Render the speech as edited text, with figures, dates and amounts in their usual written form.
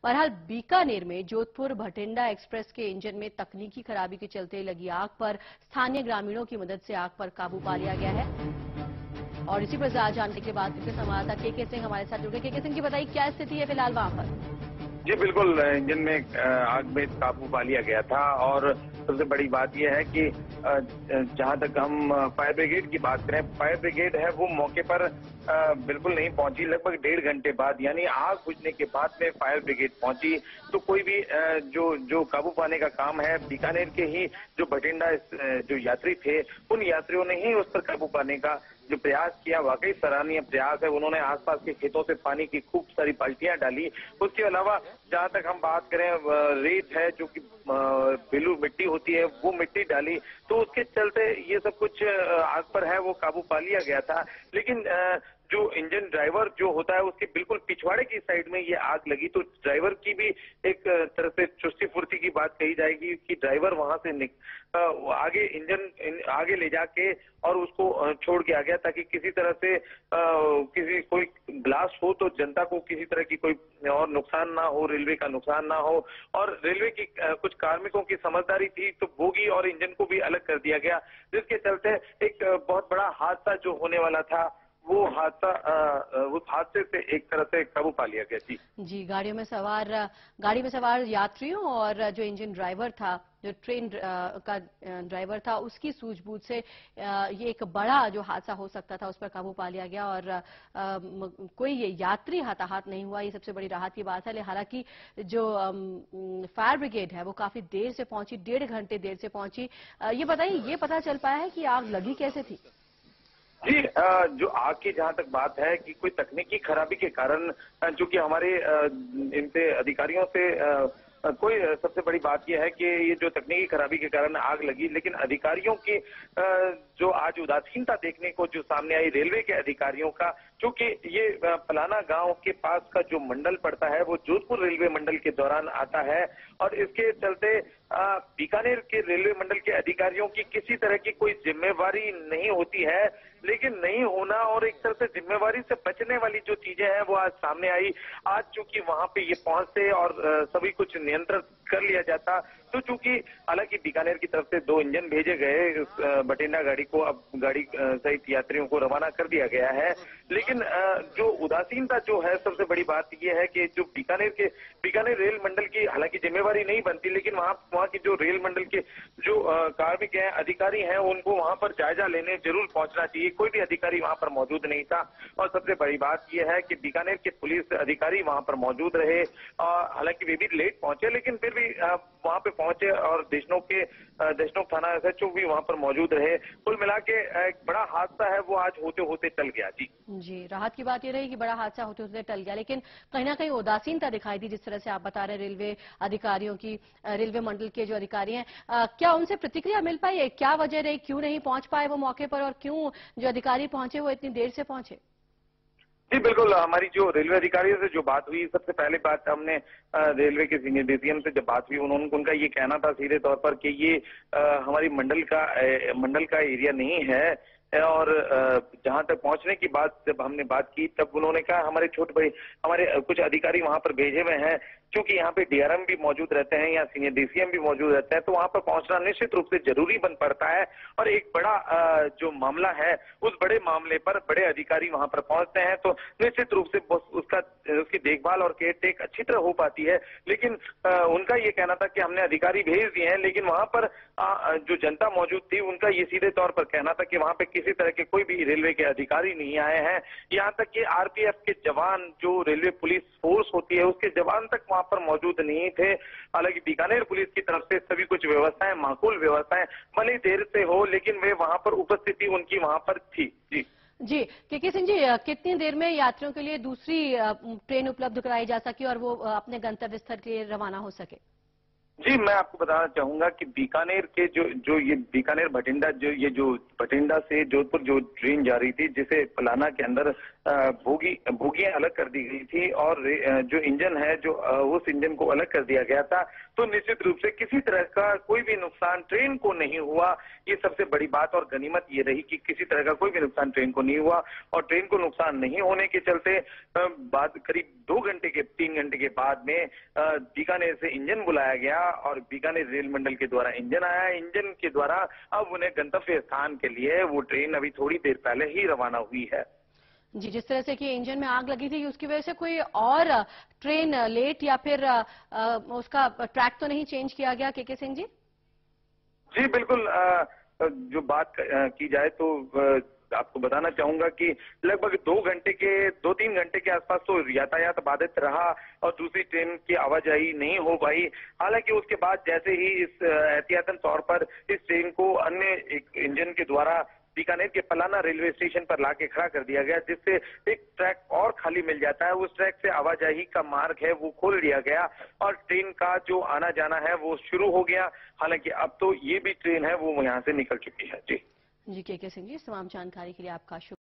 बहरहाल बीकानेर में जोधपुर भटिंडा एक्सप्रेस के इंजन में तकनीकी खराबी के चलते लगी आग पर स्थानीय ग्रामीणों की मदद से आग पर काबू पा लिया गया है। और इसी पर ज्यादा जानने के बाद क्योंकि संवाददाता के सिंह हमारे साथ जुड़े। के सिंह जी, बताइए क्या स्थिति है फिलहाल वहां पर? जी बिल्कुल, इंजन में आग में काबू पा लिया गया था और सबसे बड़ी बात यह है कि जहां तक हम फायर ब्रिगेड की बात करें, फायर ब्रिगेड है वो मौके पर बिल्कुल नहीं पहुंची। लगभग 1.5 घंटे बाद यानी आग बुझने के बाद में फायर ब्रिगेड पहुंची तो कोई भी जो काबू पाने का काम है, बीकानेर के ही जो भटिंडा जो यात्री थे उन यात्रियों ने ही उस पर काबू पाने का जो प्रयास किया, वाकई सराहनीय प्रयास है। उन्होंने आसपास के खेतों से पानी की खूब सारी बाल्टियां डाली। उसके अलावा जहां तक हम बात करें, रेत है जो कि बेलू मिट्टी होती है वो मिट्टी डाली, तो उसके चलते ये सब कुछ आग पर है वो काबू पा लिया गया था। लेकिन जो इंजन ड्राइवर जो होता है उसके बिल्कुल पिछवाड़े की साइड में ये आग लगी, तो ड्राइवर की भी एक तरह से चुस्ती फुर्ती की बात कही जाएगी कि ड्राइवर वहां से आगे इंजन आगे ले जाके और उसको छोड़ के आ गया ताकि किसी तरह से किसी कोई ब्लास्ट हो तो जनता को किसी तरह की कोई और नुकसान ना हो, रेलवे का नुकसान ना हो। और रेलवे की कुछ कार्मिकों की समझदारी थी तो बोगी और इंजन को भी अलग कर दिया गया, जिसके चलते एक बहुत बड़ा हादसा जो होने वाला था वो हादसा उस हादसे से एक तरह से काबू पा लिया गया। जी, गाड़ी में सवार यात्रियों और जो इंजन ड्राइवर था, जो ट्रेन का ड्राइवर था, उसकी सूझबूझ से ये एक बड़ा जो हादसा हो सकता था उस पर काबू पा लिया गया और कोई ये यात्री हताहत नहीं हुआ। ये सबसे बड़ी राहत की बात है। हालांकि जो फायर ब्रिगेड है वो काफी देर से पहुंची, 1.5 घंटे देर से पहुंची। ये बताइए, ये पता चल पाया है कि आग लगी कैसे थी? जी, जो आग की जहां तक बात है कि कोई तकनीकी खराबी के कारण, जो कि हमारे इनसे अधिकारियों से कोई सबसे बड़ी बात यह है कि ये जो तकनीकी खराबी के कारण आग लगी, लेकिन अधिकारियों की जो आज उदासीनता देखने को जो सामने आई रेलवे के अधिकारियों का, क्योंकि ये पलाना गांव के पास का जो मंडल पड़ता है वो जोधपुर रेलवे मंडल के दौरान आता है और इसके चलते बीकानेर के रेलवे मंडल के अधिकारियों की किसी तरह की कोई जिम्मेवारी नहीं होती है। लेकिन नहीं होना और एक तरह से जिम्मेवारी से बचने वाली जो चीजें हैं वो आज सामने आई। आज चूंकि वहां पे ये पहुंचते और सभी कुछ नियंत्रण कर लिया जाता, तो चूंकि हालांकि बीकानेर की तरफ से 2 इंजन भेजे गए, भटिंडा गाड़ी को अब गाड़ी सहित यात्रियों को रवाना कर दिया गया है। लेकिन जो उदासीनता जो है, सबसे बड़ी बात यह है कि जो बीकानेर रेल मंडल की हालांकि जिम्मेवारी नहीं बनती, लेकिन वहां की जो रेल मंडल के जो कार्मिक हैं, अधिकारी हैं, उनको वहां पर जायजा लेने जरूर पहुंचना चाहिए। कोई भी अधिकारी वहां पर मौजूद नहीं था और सबसे बड़ी बात यह है कि बीकानेर के पुलिस अधिकारी वहां पर मौजूद रहे। हालांकि वे भी लेट पहुंचे लेकिन फिर भी वहां पे पहुंचे और देशनोक थाना एसएचओ भी वहां पर मौजूद रहे। कुल मिला के एक बड़ा हादसा है वो आज होते होते टल गया। जी, राहत की बात यह रही कि बड़ा हादसा होते होते टल गया, लेकिन कहीं ना कहीं उदासीनता दिखाई दी जिस तरह से आप बता रहे रेलवे अधिकारियों की। रेलवे मंडल के जो अधिकारी हैं, क्या उनसे प्रतिक्रिया मिल पाई है? क्या वजह रही, क्यों नहीं पहुंच पाए वो मौके पर और क्यों जो अधिकारी पहुंचे वो इतनी देर से पहुंचे? जी बिल्कुल, हमारी जो रेलवे अधिकारियों से जो बात हुई, सबसे पहले बात हमने रेलवे के सीनियर डीसीएम से जब बात हुई, उनका ये कहना था सीधे तौर पर कि ये हमारी मंडल का एरिया नहीं है। और जहां तक पहुंचने की बात जब हमने बात की तब उन्होंने कहा हमारे कुछ अधिकारी वहां पर भेजे हुए हैं, क्योंकि यहाँ पे डीआरएम भी मौजूद रहते हैं या सीनियर डीसीएम भी मौजूद रहते हैं, तो वहां पर पहुंचना निश्चित रूप से जरूरी बन पड़ता है। और एक बड़ा जो मामला है उस बड़े मामले पर बड़े अधिकारी वहां पर पहुंचते हैं तो निश्चित रूप से उसकी देखभाल और केयर टेक अच्छी तरह हो पाती है। लेकिन उनका ये कहना था कि हमने अधिकारी भेज दिए हैं, लेकिन वहां पर जो जनता मौजूद थी उनका ये सीधे तौर पर कहना था कि वहां पे किसी तरह के कोई भी रेलवे के अधिकारी नहीं आए हैं। यहाँ तक कि आरपीएफ के जवान, जो रेलवे पुलिस फोर्स होती है, उसके जवान तक वहां पर मौजूद नहीं थे। हालांकि बीकानेर पुलिस की तरफ से सभी कुछ व्यवस्थाएं, माकूल व्यवस्थाएं, भले देर से हो लेकिन वे वहां पर उपस्थिति उनकी वहां पर थी। जी, के सिंह जी, कितनी देर में यात्रियों के लिए दूसरी ट्रेन उपलब्ध कराई जा सके और वो अपने गंतव्य स्थल के लिए रवाना हो सके? जी, मैं आपको बताना चाहूंगा कि बीकानेर के ये बीकानेर भटिंडा जो भटिंडा से जोधपुर जो ट्रेन जा रही थी, जिसे पलाना के अंदर बोगियां अलग कर दी गई थी और जो इंजन है जो उस इंजन को अलग कर दिया गया था। तो निश्चित रूप से किसी तरह का कोई भी नुकसान ट्रेन को नहीं हुआ। ये सबसे बड़ी बात और गनीमत ये रही कि किसी तरह का कोई भी नुकसान ट्रेन को नहीं हुआ और ट्रेन को नुकसान नहीं होने के चलते बाद करीब 3 घंटे के बाद में बीकानेर से इंजन बुलाया गया और बीकानेर रेल मंडल के द्वारा इंजन आया। इंजन के द्वारा अब उन्हें गंतव्य स्थान के लिए वो ट्रेन अभी थोड़ी देर पहले ही रवाना हुई है। जी, जिस तरह से कि इंजन में आग लगी थी उसकी वजह से कोई और ट्रेन लेट या फिर उसका ट्रैक तो नहीं चेंज किया गया, के सिंह जी? जी बिल्कुल। जो बात की जाए तो आपको बताना चाहूंगा कि लगभग 2-3 घंटे के आसपास तो यातायात बाधित रहा और दूसरी ट्रेन की आवाजाही नहीं हो पाई। हालांकि उसके बाद जैसे ही इस एहतियातन तौर पर इस ट्रेन को अन्य एक इंजन के द्वारा बीकानेर के पलाना रेलवे स्टेशन पर लाके खड़ा कर दिया गया, जिससे एक ट्रैक और खाली मिल जाता है। उस ट्रैक से आवाजाही का मार्ग है वो खोल दिया गया और ट्रेन का जो आना जाना है वो शुरू हो गया। हालांकि अब तो ये भी ट्रेन है वो यहाँ से निकल चुकी है। जी जी, के सिंह जी, इस तमाम जानकारी के लिए आपका शुक्रिया।